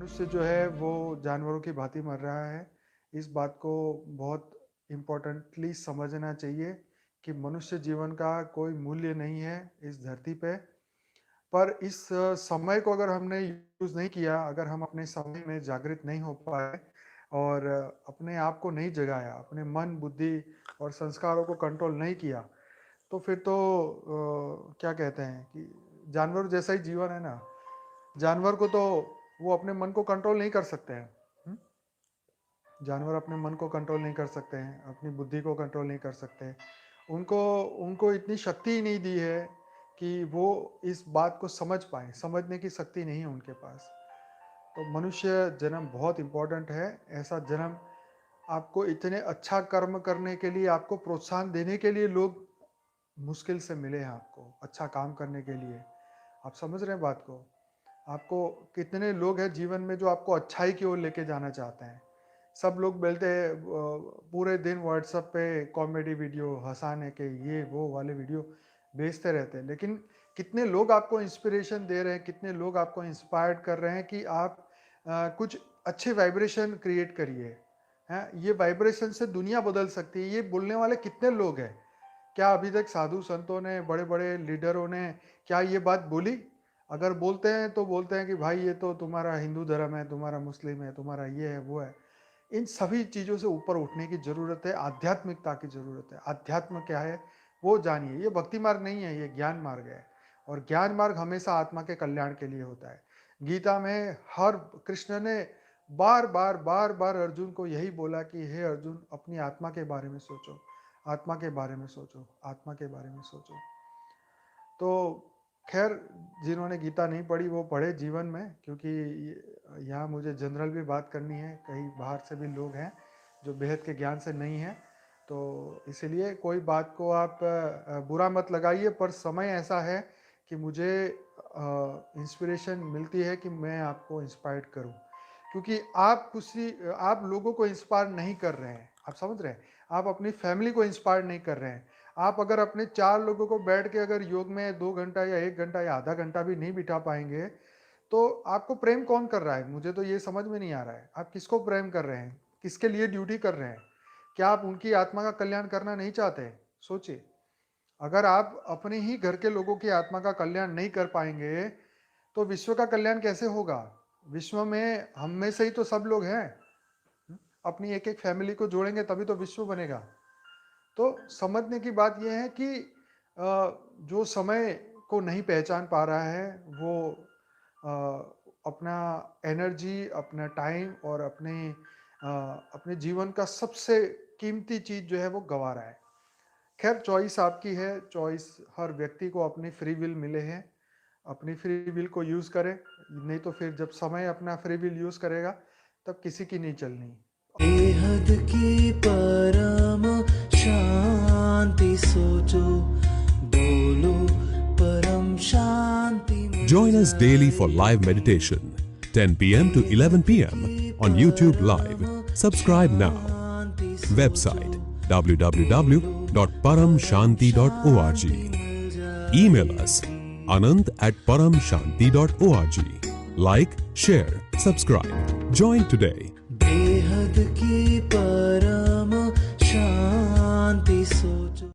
मनुष्य जो है वो जानवरों की भांति मर रहा है। इस बात को बहुत इम्पोर्टेंटली समझना चाहिए कि मनुष्य जीवन का कोई मूल्य नहीं है इस धरती पे। पर इस समय को अगर हमने यूज़ नहीं किया, अगर हम अपने समय में जागृत नहीं हो पाए और अपने आप को नहीं जगाया, अपने मन, बुद्धि और संस्कारों को कंट्रोल नहीं किया, तो फिर तो क्या कहते हैं कि जानवर जैसा ही जीवन है ना। जानवर को तो वो अपने मन को कंट्रोल नहीं कर सकते हैं। हुँ? जानवर अपने मन को कंट्रोल नहीं कर सकते हैं, अपनी बुद्धि को कंट्रोल नहीं कर सकते। उनको उनको इतनी शक्ति ही नहीं दी है कि वो इस बात को समझ पाएँ, समझने की शक्ति नहीं है उनके पास। तो मनुष्य जन्म बहुत इम्पोर्टेंट है। ऐसा जन्म आपको इतने अच्छा कर्म करने के लिए, आपको प्रोत्साहन देने के लिए लोग मुश्किल से मिले हैं आपको, अच्छा काम करने के लिए। आप समझ रहे हैं बात को? आपको कितने लोग हैं जीवन में जो आपको अच्छाई की ओर लेके जाना चाहते हैं। सब लोग बोलते हैं पूरे दिन व्हाट्सएप पे कॉमेडी वीडियो, हँसाने के ये वो वाले वीडियो भेजते रहते हैं। लेकिन कितने लोग आपको इंस्पिरेशन दे रहे हैं, कितने लोग आपको इंस्पायर्ड कर रहे हैं कि आप कुछ अच्छे वाइब्रेशन क्रिएट करिए। हैं? ये वाइब्रेशन से दुनिया बदल सकती है। ये बोलने वाले कितने लोग हैं? क्या अभी तक साधु संतों ने, बड़े-बड़े लीडरों ने क्या ये बात बोली? अगर बोलते हैं तो बोलते हैं कि भाई ये तो तुम्हारा हिंदू धर्म है, तुम्हारा मुस्लिम है, तुम्हारा ये है, वो है। इन सभी चीज़ों से ऊपर उठने की ज़रूरत है, आध्यात्मिकता की ज़रूरत है। अध्यात्म क्या है? वो जानिए। ये भक्ति मार्ग नहीं है, ये ज्ञान मार्ग है और ज्ञान मार्ग हमेशा आत्मा के कल्याण के लिए होता है। गीता में हर कृष्ण ने बार-बार, बार-बार अर्जुन को यही बोला कि हे अर्जुन, अपनी आत्मा के बारे में सोचो, आत्मा के बारे में सोचो, आत्मा के बारे में सोचो। तो खैर, जिन्होंने गीता नहीं पढ़ी वो पढ़े जीवन में, क्योंकि यहाँ मुझे जनरल भी बात करनी है। कहीं बाहर से भी लोग हैं जो बेहद के ज्ञान से नहीं हैं, तो इसीलिए कोई बात को आप बुरा मत लगाइए। पर समय ऐसा है कि मुझे इंस्पिरेशन मिलती है कि मैं आपको इंस्पायर्ड करूं, क्योंकि आप लोगों को इंस्पायर नहीं कर रहे हैं। आप समझ रहे हैं? आप अपनी फैमिली को इंस्पायर नहीं कर रहे हैं। आप अगर अपने 4 लोगों को बैठ के अगर योग में 2 घंटा या 1 घंटा या आधा घंटा भी नहीं बिठा पाएँगे, तो आपको प्रेम कौन कर रहा है? मुझे तो ये समझ में नहीं आ रहा है। आप किसको प्रेम कर रहे हैं? किसके लिए ड्यूटी कर रहे हैं? क्या आप उनकी आत्मा का कल्याण करना नहीं चाहते? सोचिए। अगर आप अपने ही घर के लोगों की आत्मा का कल्याण नहीं कर पाएँगे, तो विश्व का कल्याण कैसे होगा? विश्व में हम में से ही तो सब लोग हैं। अपनी एक-एक फैमिली को जोड़ेंगे तभी तो विश्व बनेगा। तो समझने की बात ये है कि जो समय को नहीं पहचान पा रहा है वो अपना एनर्जी, अपना टाइम और अपने जीवन का सबसे कीमती चीज़ जो है वो गँवा रहा है। खैर, चॉइस आपकी है, चॉइस हर व्यक्ति को अपनी फ्री विल मिले हैं। अपनी फ्री विल को यूज़ करें, नहीं तो फिर जब समय अपना फ्री विल यूज़ करेगा तब किसी की नहीं चलनी। बेहद की परम शांति सोचो, बोलो परम शांति। Join us daily for live meditation, 10 p.m. to 11 p.m. on YouTube Live. Subscribe now. Website www.paramshanti.org. Email us anant@paramshanti.org. Like, share, subscribe. Join today. बेहद की परम शांति सो